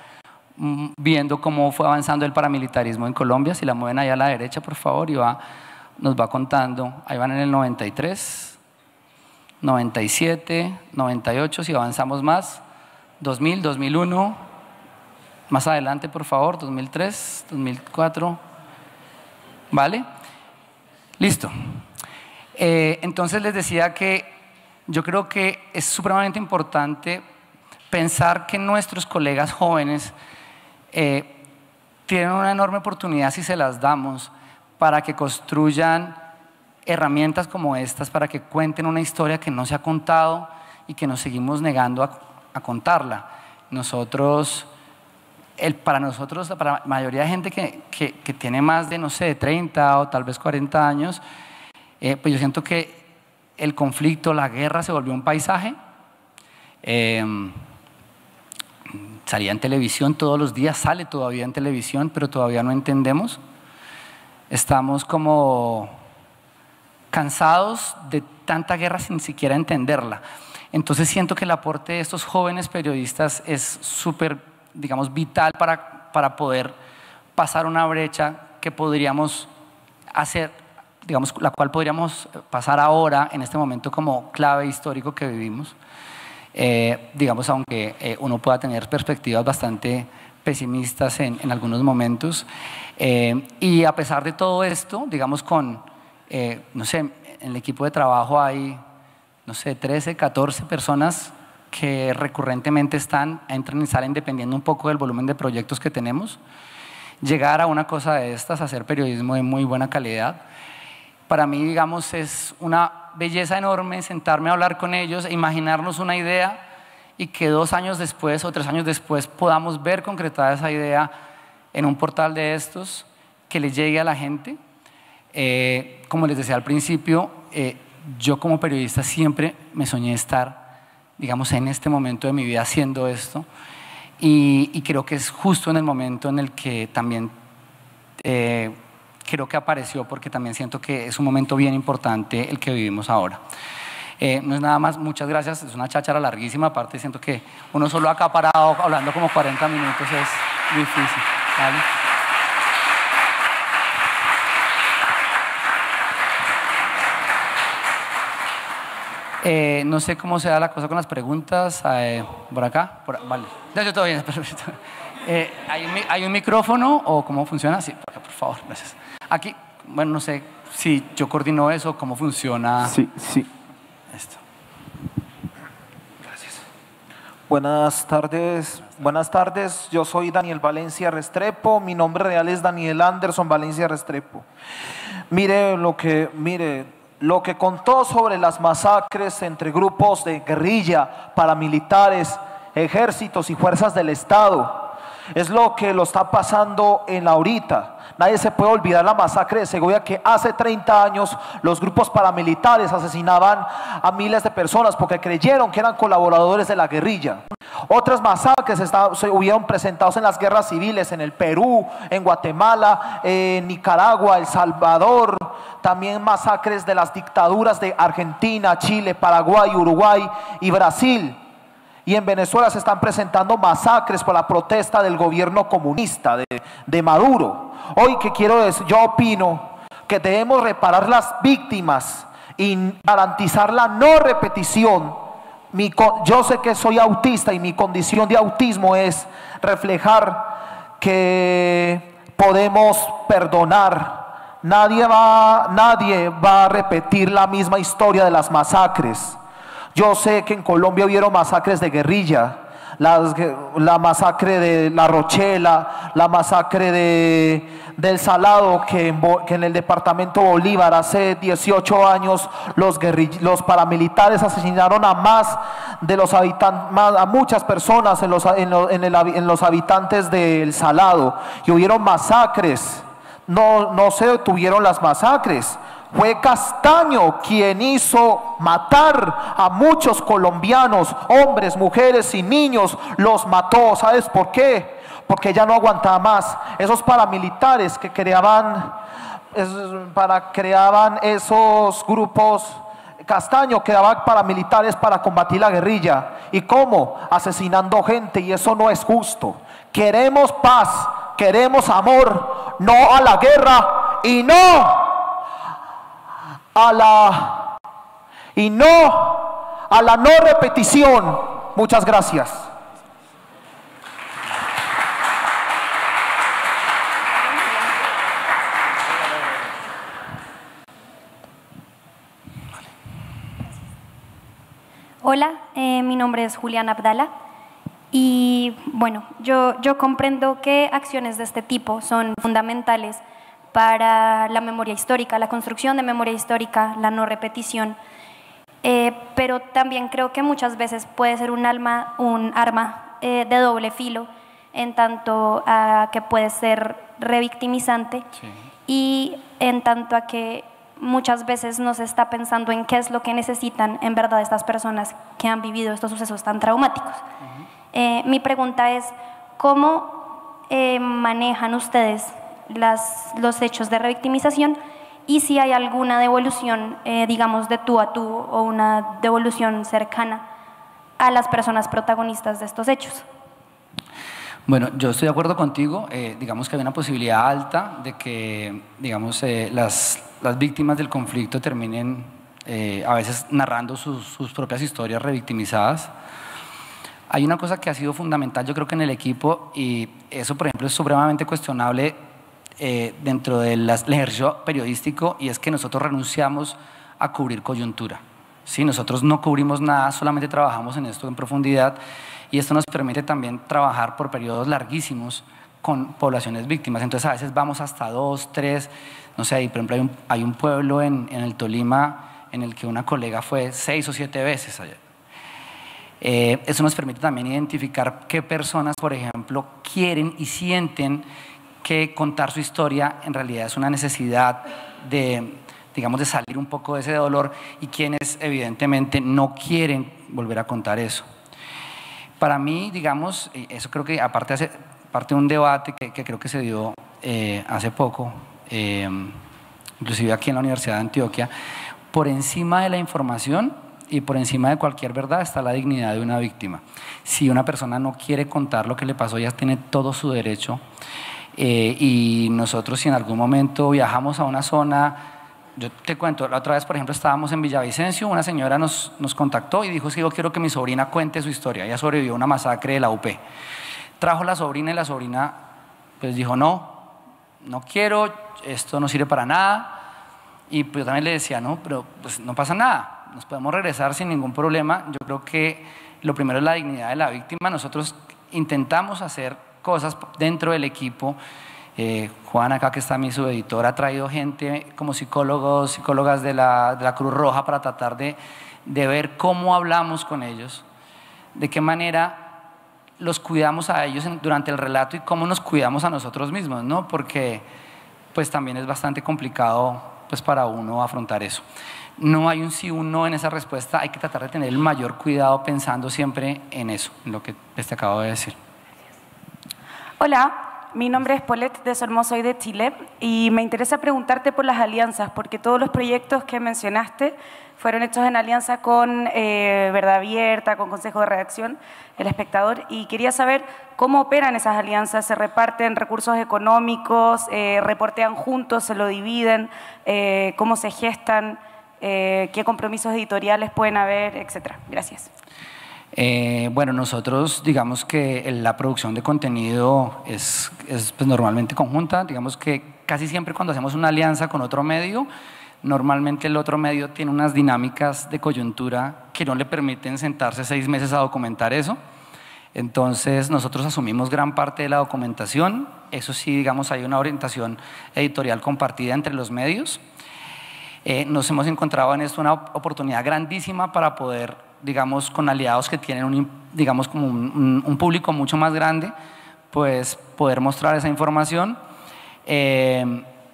Speaker 1: viendo cómo fue avanzando el paramilitarismo en Colombia. Si la mueven allá a la derecha, por favor, y nos va contando. Ahí van en el 93, 97, 98, si avanzamos más, 2000, 2001, más adelante, por favor, 2003, 2004, ¿vale? Listo. Entonces les decía que yo creo que es supremamente importante pensar que nuestros colegas jóvenes tienen una enorme oportunidad si se las damos para que construyan herramientas como estas, para que cuenten una historia que no se ha contado y que nos seguimos negando a contarla. Para la mayoría de gente que tiene más de, no sé, 30 o tal vez 40 años, pues yo siento que el conflicto, la guerra se volvió un paisaje. Salía en televisión todos los días, sale todavía en televisión, pero todavía no entendemos. Estamos como cansados de tanta guerra sin siquiera entenderla. Entonces siento que el aporte de estos jóvenes periodistas es súper, digamos, vital para poder pasar una brecha que podríamos hacer, digamos, la cual podríamos pasar ahora en este momento como clave histórico que vivimos. Digamos, aunque uno pueda tener perspectivas bastante pesimistas en algunos momentos. Y a pesar de todo esto, digamos, no sé, en el equipo de trabajo hay, no sé, 13, 14 personas que recurrentemente entran y salen dependiendo un poco del volumen de proyectos que tenemos. Llegar a una cosa de estas, hacer periodismo de muy buena calidad, para mí, digamos, es una belleza enorme sentarme a hablar con ellos e imaginarnos una idea y que 2 años después o 3 años después podamos ver concretada esa idea en un portal de estos, que le llegue a la gente. Como les decía al principio, yo como periodista siempre me soñé estar, digamos, en este momento de mi vida haciendo esto, y creo que es justo en el momento en el que también creo que apareció, porque también siento que es un momento bien importante el que vivimos ahora. No es nada más, muchas gracias, es una cháchara larguísima, aparte siento que uno solo acaparado hablando como 40 minutos es difícil, ¿vale? No sé cómo se da la cosa con las preguntas. ¿Por acá? Vale. Ya, yo todo bien, perfecto. ¿Hay un micrófono o cómo funciona? Sí, por acá, por favor, gracias. Aquí, bueno, no sé si yo coordino eso, cómo funciona.
Speaker 2: Sí.
Speaker 1: Esto. Gracias.
Speaker 2: Buenas tardes. Yo soy Daniel Valencia Restrepo. Mi nombre real es Daniel Anderson Valencia Restrepo. Mire lo que contó sobre las masacres entre grupos de guerrilla, paramilitares, ejércitos y fuerzas del Estado. Es lo que lo está pasando en la ahorita. Nadie se puede olvidar la masacre de Segovia, que hace 30 años los grupos paramilitares asesinaban a miles de personas porque creyeron que eran colaboradores de la guerrilla. Otras masacres se hubieron presentados en las guerras civiles en el Perú, en Guatemala, en Nicaragua, El Salvador. También masacres de las dictaduras de Argentina, Chile, Paraguay, Uruguay y Brasil. Y en Venezuela se están presentando masacres por la protesta del gobierno comunista de Maduro. Hoy, ¿qué quiero decir? Yo opino que debemos reparar las víctimas y garantizar la no repetición. Yo sé que soy autista y mi condición de autismo es reflejar que podemos perdonar. Nadie va a repetir la misma historia de las masacres. Yo sé que en Colombia hubieron masacres de guerrilla, la masacre de La Rochela, la masacre del Salado, que en el departamento Bolívar hace 18 años los paramilitares asesinaron a más de los habitantes, a muchas personas en los habitantes del Salado, y hubieron masacres. No se detuvieron las masacres. Fue Castaño quien hizo matar a muchos colombianos, hombres, mujeres y niños, los mató. ¿Sabes por qué? Porque ya no aguantaba más. Esos paramilitares que creaban esos grupos, Castaño creaba paramilitares para combatir la guerrilla. ¿Y cómo? Asesinando gente, y eso no es justo. Queremos paz, queremos amor, no a la guerra y no a la no repetición. Muchas gracias.
Speaker 3: Hola, mi nombre es Juliana Abdala y bueno, yo comprendo que acciones de este tipo son fundamentales para la memoria histórica, la construcción de memoria histórica, la no repetición, pero también creo que muchas veces puede ser un arma de doble filo, en tanto a que puede ser revictimizante, sí, y en tanto a que muchas veces no se está pensando en qué es lo que necesitan en verdad estas personas que han vivido estos sucesos tan traumáticos. Mi pregunta es, ¿cómo manejan ustedes los hechos de revictimización, y si hay alguna devolución, digamos, de tú a tú, o una devolución cercana a las personas protagonistas de estos hechos?
Speaker 1: Bueno, yo estoy de acuerdo contigo. Digamos que hay una posibilidad alta de que, digamos, las víctimas del conflicto terminen a veces narrando sus propias historias revictimizadas. Hay una cosa que ha sido fundamental, yo creo que en el equipo, y eso, por ejemplo, es supremamente cuestionable dentro del ejercicio periodístico, y es que nosotros renunciamos a cubrir coyuntura. ¿Sí? Nosotros no cubrimos nada, solamente trabajamos en esto en profundidad, y esto nos permite también trabajar por periodos larguísimos con poblaciones víctimas. Entonces a veces vamos hasta 2, 3, no sé, por ejemplo hay un pueblo en el Tolima en el que una colega fue 6 o 7 veces allá. Eso nos permite también identificar qué personas, por ejemplo, quieren y sienten que contar su historia en realidad es una necesidad de, digamos, de salir un poco de ese dolor, y quienes evidentemente no quieren volver a contar eso. Para mí, digamos, eso creo que aparte de un debate que creo que se dio hace poco, inclusive aquí en la Universidad de Antioquia, por encima de la información y por encima de cualquier verdad está la dignidad de una víctima. Si una persona no quiere contar lo que le pasó, ella tiene todo su derecho. Y nosotros, si en algún momento viajamos a una zona yo te cuento, la otra vez, por ejemplo, estábamos en Villavicencio, una señora nos contactó y dijo, sí, yo quiero que mi sobrina cuente su historia. Ella sobrevivió a una masacre de la UP. Trajo la sobrina y la sobrina pues dijo, no quiero, esto no sirve para nada. Y pues yo también le decía, no, pero pues no pasa nada, nos podemos regresar sin ningún problema. Yo creo que lo primero es la dignidad de la víctima. Nosotros intentamos hacer cosas dentro del equipo. Juan, acá que está mi subeditor, ha traído gente como psicólogos, psicólogas de la Cruz Roja para tratar de ver cómo hablamos con ellos, de qué manera los cuidamos a ellos durante el relato y cómo nos cuidamos a nosotros mismos, ¿no? Porque pues también es bastante complicado pues para uno afrontar eso. No hay un sí o un no en esa respuesta, hay que tratar de tener el mayor cuidado pensando siempre en eso, en lo que te acabo de decir.
Speaker 4: Hola. Mi nombre es Paulette de Sormo, soy de Chile y me interesa preguntarte por las alianzas, porque todos los proyectos que mencionaste fueron hechos en alianza con Verdad Abierta, con Consejo de Redacción, El Espectador, y quería saber cómo operan esas alianzas, se reparten recursos económicos, reportean juntos, se lo dividen, cómo se gestan, qué compromisos editoriales pueden haber, etcétera. Gracias.
Speaker 1: Bueno, nosotros digamos que la producción de contenido es pues, normalmente conjunta, digamos que casi siempre cuando hacemos una alianza con otro medio, normalmente el otro medio tiene unas dinámicas de coyuntura que no le permiten sentarse 6 meses a documentar eso. Entonces nosotros asumimos gran parte de la documentación, eso sí, digamos, hay una orientación editorial compartida entre los medios. Nos hemos encontrado en esto una oportunidad grandísima para poder, digamos, con aliados que tienen digamos, como un público mucho más grande, pues poder mostrar esa información.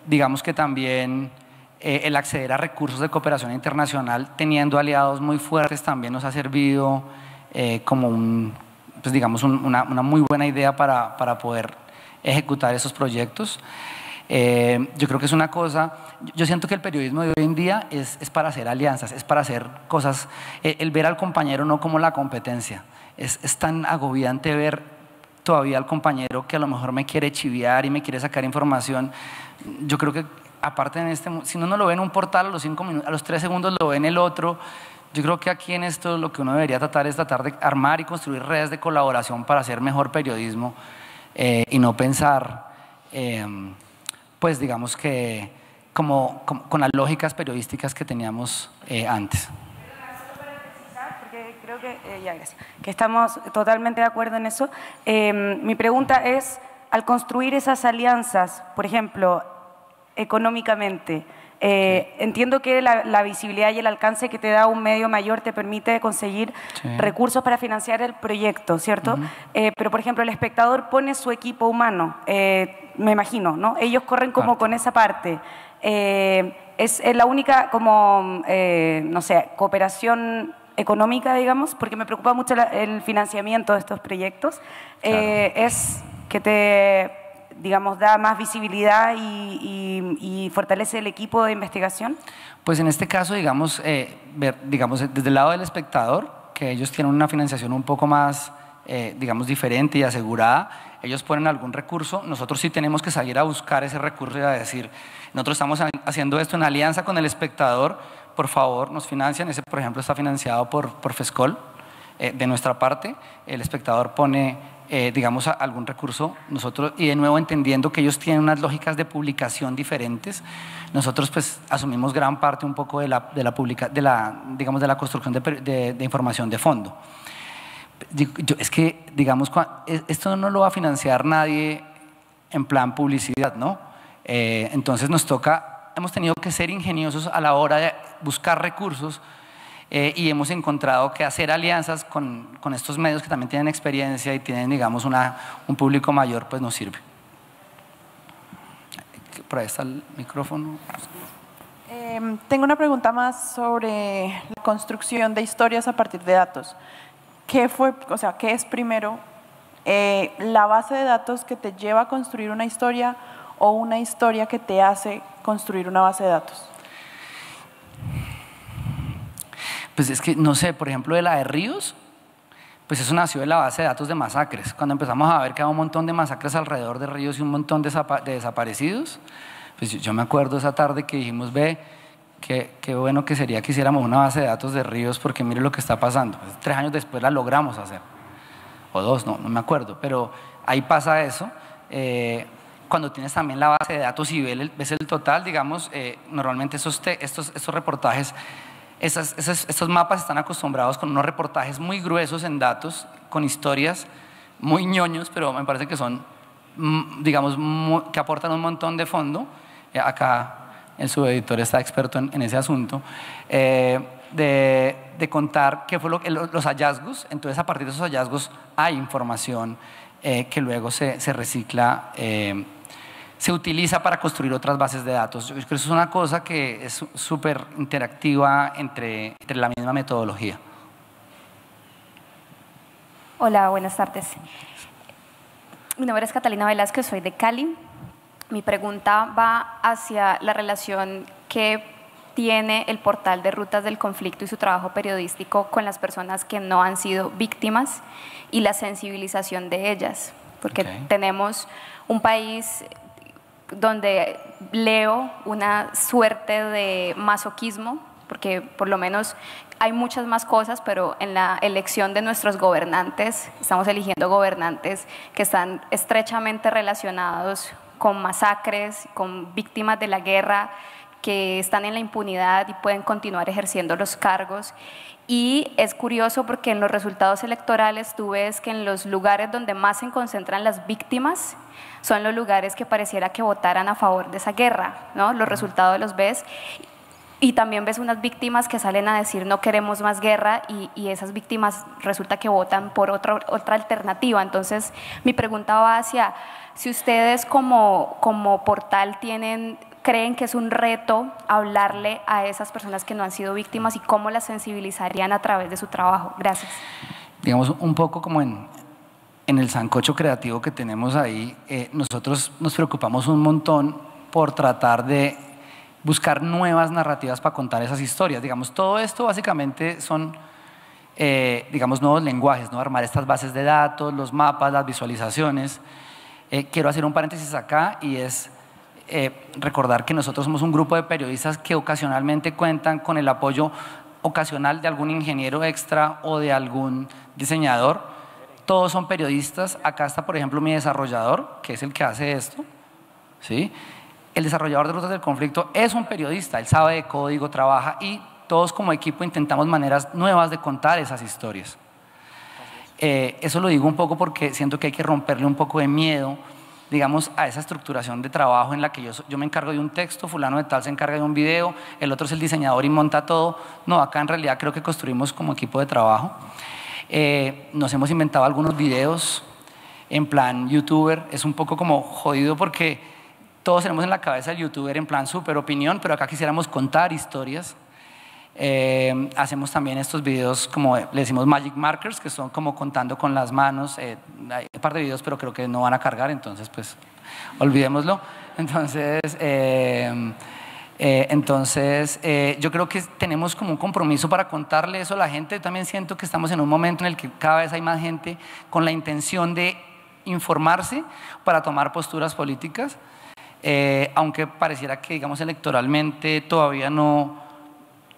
Speaker 1: Digamos que también el acceder a recursos de cooperación internacional teniendo aliados muy fuertes también nos ha servido como pues digamos una muy buena idea para poder ejecutar esos proyectos. Yo creo que es una cosa, yo siento que el periodismo de hoy en día es para hacer alianzas, es para hacer cosas, el ver al compañero no como la competencia, es tan agobiante ver todavía al compañero que a lo mejor me quiere chiviar y me quiere sacar información. Yo creo que aparte si uno no lo ve en un portal a los 5 minutos, a los 3 segundos lo ve en el otro. Yo creo que aquí en esto lo que uno debería tratar es tratar de armar y construir redes de colaboración para hacer mejor periodismo y no pensar pues digamos que con las lógicas periodísticas que teníamos antes.
Speaker 4: Porque creo que estamos totalmente de acuerdo en eso. Mi pregunta es, al construir esas alianzas, por ejemplo, económicamente, entiendo que la visibilidad y el alcance que te da un medio mayor te permite conseguir recursos para financiar el proyecto, ¿cierto? Pero, por ejemplo, El Espectador pone su equipo humano, me imagino, ¿no? Ellos corren como con esa parte. Es la única como, no sé, cooperación económica, digamos, porque me preocupa mucho el financiamiento de estos proyectos, es que te, digamos, da más visibilidad y fortalece el equipo de investigación.
Speaker 1: Pues en este caso, digamos, digamos, desde el lado del espectador, que ellos tienen una financiación un poco más, digamos, diferente y asegurada, ellos ponen algún recurso, nosotros sí tenemos que salir a buscar ese recurso y a decir, nosotros estamos haciendo esto en alianza con el espectador, por favor nos financian. Ese, por ejemplo, está financiado por FESCOL. De nuestra parte, el espectador pone, digamos, algún recurso, nosotros, y de nuevo entendiendo que ellos tienen unas lógicas de publicación diferentes, nosotros pues asumimos gran parte un poco de digamos, de la construcción de información de fondo. Es que, digamos, esto no lo va a financiar nadie en plan publicidad, ¿no? Entonces hemos tenido que ser ingeniosos a la hora de buscar recursos y hemos encontrado que hacer alianzas con estos medios que también tienen experiencia y tienen, digamos, un público mayor, pues nos sirve. Por ahí está el micrófono.
Speaker 5: Tengo una pregunta más sobre la construcción de historias a partir de datos. ¿Qué es primero? ¿La base de datos que te lleva a construir una historia o una historia que te hace construir una base de datos?
Speaker 1: Pues es que, no sé, por ejemplo, de la de Ríos, pues eso nació de la base de datos de masacres. Cuando empezamos a ver que había un montón de masacres alrededor de Ríos y un montón de desaparecidos, pues yo me acuerdo esa tarde que dijimos, ve, qué bueno que sería que hiciéramos una base de datos de ríos, porque mire lo que está pasando. 3 años después la logramos hacer, o 2, no me acuerdo, pero ahí pasa eso. Cuando tienes también la base de datos y ves el total, digamos, normalmente estos reportajes, estos mapas están acostumbrados con unos reportajes muy gruesos en datos, con historias muy ñoños, pero me parece que son, digamos, que aportan un montón de fondo. Acá el subeditor está experto en ese asunto, de contar qué fue los hallazgos. Entonces, a partir de esos hallazgos hay información que luego se recicla, se utiliza para construir otras bases de datos. Yo creo que eso es una cosa que es súper interactiva entre la misma metodología.
Speaker 3: Hola, buenas tardes. Mi nombre es Catalina Velázquez, soy de Cali. Mi pregunta va hacia la relación que tiene el portal de Rutas del Conflicto y su trabajo periodístico con las personas que no han sido víctimas y la sensibilización de ellas, porque tenemos un país donde leo una suerte de masoquismo, porque por lo menos hay muchas más cosas, pero en la elección de nuestros gobernantes, estamos eligiendo gobernantes que están estrechamente relacionados con masacres, con víctimas de la guerra, que están en la impunidad y pueden continuar ejerciendo los cargos. Y es curioso porque en los resultados electorales tú ves que en los lugares donde más se concentran las víctimas son los lugares que pareciera que votaran a favor de esa guerra, ¿no? Los resultados los ves y también ves unas víctimas que salen a decir no queremos más guerra y esas víctimas resulta que votan por otra alternativa. Entonces mi pregunta va hacia si ustedes como portal creen que es un reto hablarle a esas personas que no han sido víctimas y cómo las sensibilizarían a través de su trabajo. Gracias.
Speaker 1: Digamos, un poco como en el sancocho creativo que tenemos ahí, nosotros nos preocupamos un montón por tratar de buscar nuevas narrativas para contar esas historias. Digamos, todo esto básicamente son, digamos, nuevos lenguajes, ¿no? Armar estas bases de datos, los mapas, las visualizaciones. Quiero hacer un paréntesis acá y es recordar que nosotros somos un grupo de periodistas que ocasionalmente cuentan con el apoyo ocasional de algún ingeniero extra o de algún diseñador. Todos son periodistas. Acá está, por ejemplo, mi desarrollador, que es el que hace esto, ¿sí? El desarrollador de Rutas del Conflicto es un periodista, él sabe de código, trabaja y todos como equipo intentamos maneras nuevas de contar esas historias. Eso lo digo un poco porque siento que hay que romperle un poco de miedo, digamos, a esa estructuración de trabajo en la que yo me encargo de un texto, fulano de tal se encarga de un video, el otro es el diseñador y monta todo. No, acá en realidad creo que construimos como equipo de trabajo. Nos hemos inventado algunos videos en plan youtuber. Es un poco como jodido porque todos tenemos en la cabeza el youtuber en plan super opinión, pero acá quisiéramos contar historias. Hacemos también estos videos como le decimos magic markers, que son como contando con las manos. Hay un par de videos pero creo que no van a cargar, entonces pues olvidémoslo. Entonces yo creo que tenemos como un compromiso para contarle eso a la gente. También siento que estamos en un momento en el que cada vez hay más gente con la intención de informarse para tomar posturas políticas, aunque pareciera que digamos electoralmente todavía no,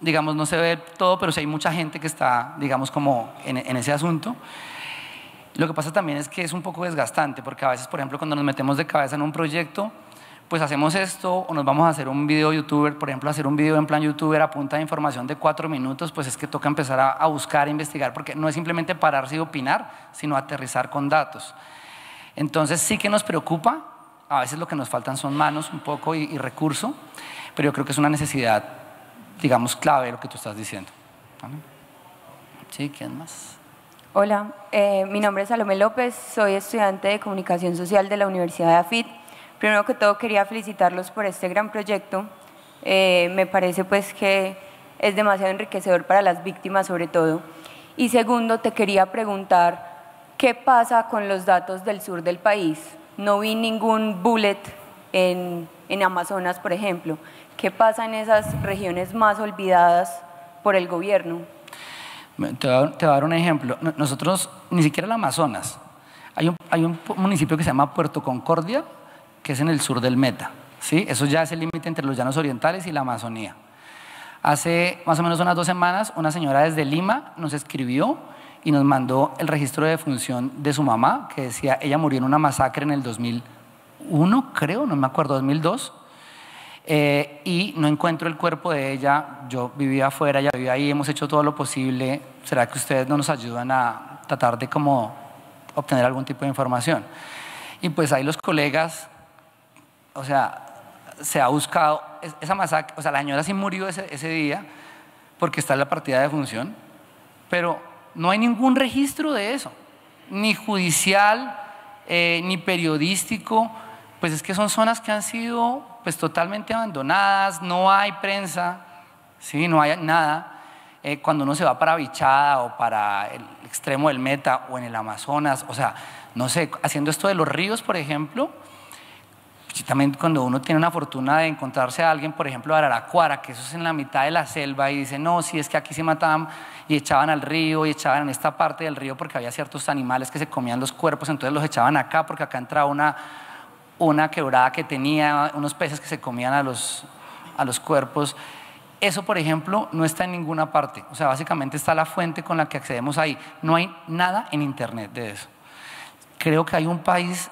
Speaker 1: digamos, no se ve todo, pero sí hay mucha gente que está, digamos, como en ese asunto. Lo que pasa también es que es un poco desgastante, porque a veces, por ejemplo, cuando nos metemos de cabeza en un proyecto, pues hacemos esto o nos vamos a hacer un video youtuber, por ejemplo, hacer un video en plan youtuber a punta de información de 4 minutos, pues es que toca empezar a buscar, a investigar, porque no es simplemente pararse y opinar, sino aterrizar con datos. Entonces sí que nos preocupa, a veces lo que nos faltan son manos un poco y recurso, pero yo creo que es una necesidad, digamos, clave lo que tú estás diciendo. Sí, ¿quién más?
Speaker 6: Hola, mi nombre es Salomé López, soy estudiante de Comunicación Social de la Universidad de AFIT. Primero que todo quería felicitarlos por este gran proyecto. Me parece pues que es demasiado enriquecedor para las víctimas sobre todo. Y segundo, te quería preguntar, ¿qué pasa con los datos del sur del país? No vi ningún bullet en Amazonas, por ejemplo. ¿Qué pasa en esas regiones más olvidadas por el gobierno?
Speaker 1: Te voy a dar un ejemplo. Nosotros, ni siquiera el Amazonas. Hay un municipio que se llama Puerto Concordia, que es en el sur del Meta, ¿sí? Eso ya es el límite entre los llanos orientales y la Amazonía. Hace más o menos unas 2 semanas, una señora desde Lima nos escribió y nos mandó el registro de defunción de su mamá, que decía, ella murió en una masacre en el 2001, creo, no me acuerdo, 2002, y no encuentro el cuerpo de ella. Yo vivía afuera, ella vivía ahí, hemos hecho todo lo posible. ¿Será que ustedes no nos ayudan a tratar de como obtener algún tipo de información? Y pues ahí los colegas, o sea, se ha buscado esa masacre, o sea, la señora sí murió ese día porque está en la partida de defunción, pero no hay ningún registro de eso, ni judicial, ni periodístico. Pues es que son zonas que han sido pues totalmente abandonadas, no hay prensa, ¿sí? No hay nada. Cuando uno se va para Vichada o para el extremo del Meta o en el Amazonas, o sea, no sé, haciendo esto de los ríos, por ejemplo, también cuando uno tiene una fortuna de encontrarse a alguien, por ejemplo, de Araraquara, que eso es en la mitad de la selva, y dice, no, si es que aquí se mataban y echaban al río y echaban en esta parte del río porque había ciertos animales que se comían los cuerpos, entonces los echaban acá porque acá entraba una quebrada que tenía unos peces que se comían a los cuerpos. Eso, por ejemplo, no está en ninguna parte. O sea, básicamente está la fuente con la que accedemos ahí. No hay nada en internet de eso. Creo que hay un país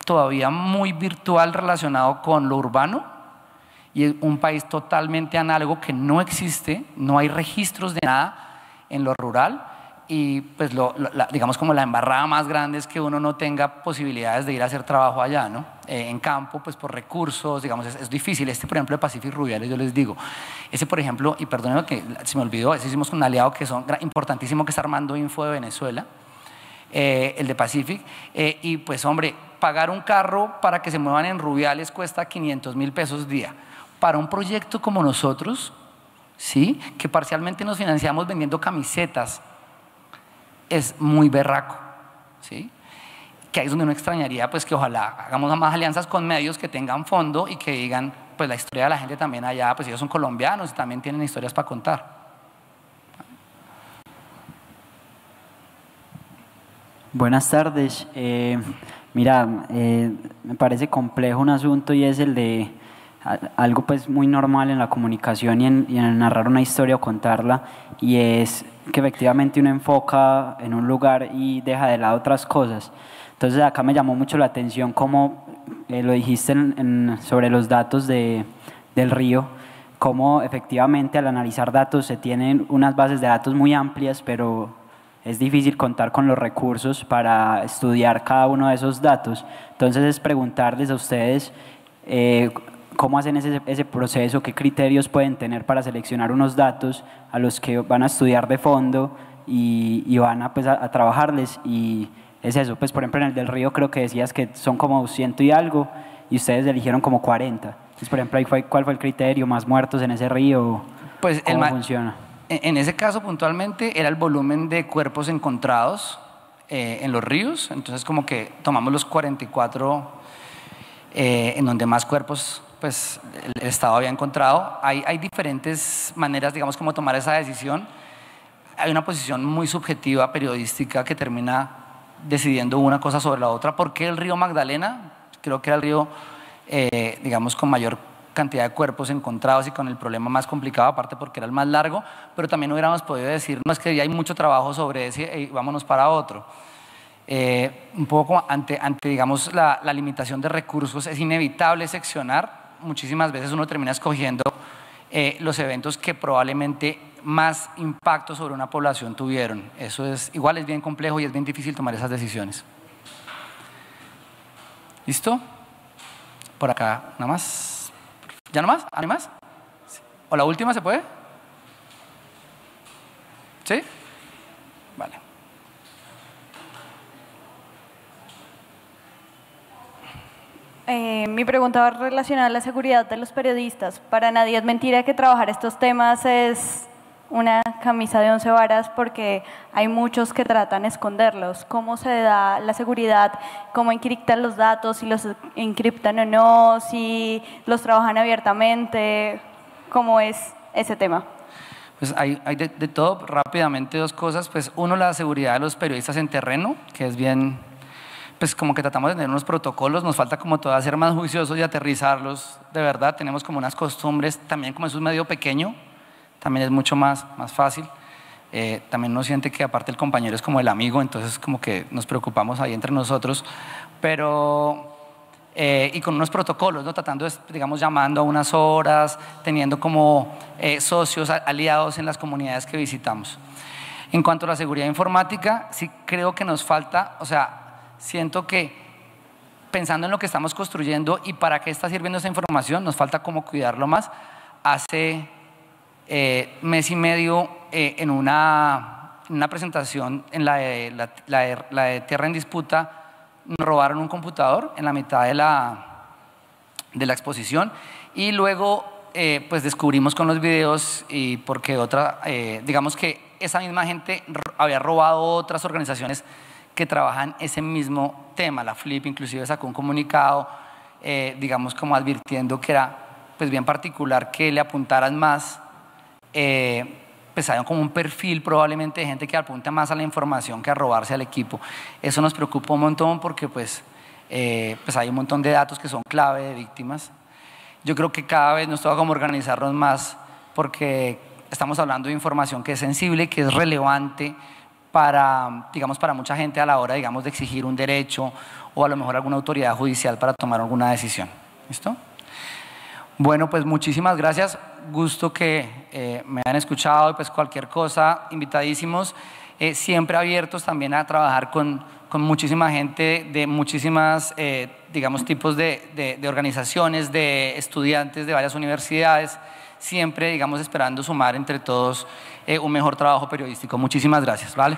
Speaker 1: todavía muy virtual relacionado con lo urbano y es un país totalmente análogo que no existe, no hay registros de nada en lo rural. Y pues digamos como la embarrada más grande es que uno no tenga posibilidades de ir a hacer trabajo allá, ¿no? En campo, pues por recursos, digamos, es difícil. Por ejemplo, de Pacific Rubiales, yo les digo, ese por ejemplo, y perdónenme que se me olvidó, ese hicimos con un aliado que son importantísimo, que está Armando Info de Venezuela, el de Pacific, y pues hombre, pagar un carro para que se muevan en Rubiales cuesta 500.000 pesos día. Para un proyecto como nosotros, ¿sí? Que parcialmente nos financiamos vendiendo camisetas, es muy berraco, ¿sí? Que ahí es donde uno extrañaría pues que ojalá hagamos más alianzas con medios que tengan fondo y que digan pues la historia de la gente también allá, pues ellos son colombianos y también tienen historias para contar.
Speaker 7: Buenas tardes. Mira, me parece complejo un asunto y es el de algo pues muy normal en la comunicación y en narrar una historia o contarla, y es que efectivamente uno enfoca en un lugar y deja de lado otras cosas. Entonces acá me llamó mucho la atención cómo lo dijiste sobre los datos del río, cómo efectivamente al analizar datos se tienen unas bases de datos muy amplias, pero es difícil contar con los recursos para estudiar cada uno de esos datos. Entonces es preguntarles a ustedes cómo hacen ese proceso, qué criterios pueden tener para seleccionar unos datos a los que van a estudiar de fondo y van a, pues, a trabajarles. Y es eso, pues por ejemplo en el del río creo que decías que son como 100 y algo y ustedes eligieron como 40. Entonces por ejemplo, ¿cuál fue el criterio? ¿Más muertos en ese río?
Speaker 1: Pues
Speaker 7: ¿Cómo funciona?
Speaker 1: En ese caso puntualmente era el volumen de cuerpos encontrados en los ríos, entonces como que tomamos los 44 en donde más cuerpos pues el Estado había encontrado. Hay diferentes maneras, digamos, como tomar esa decisión. Hay una posición muy subjetiva periodística que termina decidiendo una cosa sobre la otra. ¿Por qué el río Magdalena? Creo que era el río, digamos, con mayor cantidad de cuerpos encontrados y con el problema más complicado, aparte porque era el más largo, pero también hubiéramos podido decir, no, es que ya hay mucho trabajo sobre ese y vámonos para otro. Un poco ante digamos, la limitación de recursos, es inevitable seccionar. Muchísimas veces uno termina escogiendo los eventos que probablemente más impacto sobre una población tuvieron. Eso igual es bien complejo y es bien difícil tomar esas decisiones. ¿Listo? Por acá, nada más. ¿Ya no más? ¿Hay más? ¿O la última se puede? ¿Sí? Vale.
Speaker 8: Mi pregunta va relacionada a la seguridad de los periodistas. Para nadie es mentira que trabajar estos temas es una camisa de 11 varas porque hay muchos que tratan de esconderlos. ¿Cómo se da la seguridad? ¿Cómo encriptan los datos? ¿Si los encriptan o no? ¿Si los trabajan abiertamente? ¿Cómo es ese tema?
Speaker 1: Pues hay de todo. Rápidamente dos cosas. Pues uno, la seguridad de los periodistas en terreno, que es bien pues como que tratamos de tener unos protocolos, nos falta como todavía ser más juiciosos y aterrizarlos, de verdad, tenemos como unas costumbres, también como eso es medio pequeño, también es mucho más fácil, también uno siente que aparte el compañero es como el amigo, entonces como que nos preocupamos ahí entre nosotros, pero y con unos protocolos, ¿no? Tratando de, digamos, llamando a unas horas, teniendo como socios, aliados en las comunidades que visitamos. En cuanto a la seguridad informática, sí creo que nos falta, o sea, siento que pensando en lo que estamos construyendo y para qué está sirviendo esa información, nos falta como cuidarlo más. Hace mes y medio en una presentación en la de Tierra en Disputa, nos robaron un computador en la mitad de la exposición y luego pues descubrimos con los videos y porque digamos que esa misma gente había robado otras organizaciones que trabajan ese mismo tema. La FLIP inclusive sacó un comunicado, digamos como advirtiendo que era pues bien particular que le apuntaran más, pues hay como un perfil probablemente de gente que apunta más a la información que a robarse al equipo. Eso nos preocupa un montón porque pues hay un montón de datos que son clave de víctimas. Yo creo que cada vez nos toca como organizarnos más porque estamos hablando de información que es sensible, que es relevante para, digamos, para mucha gente a la hora, digamos, de exigir un derecho o a lo mejor alguna autoridad judicial para tomar alguna decisión. ¿Listo? Bueno, pues muchísimas gracias. Gusto que me hayan escuchado y pues cualquier cosa, invitadísimos. Siempre abiertos también a trabajar con muchísima gente de muchísimas, digamos, tipos de organizaciones, de estudiantes de varias universidades, siempre, digamos, esperando sumar entre todos un mejor trabajo periodístico. Muchísimas gracias, ¿vale?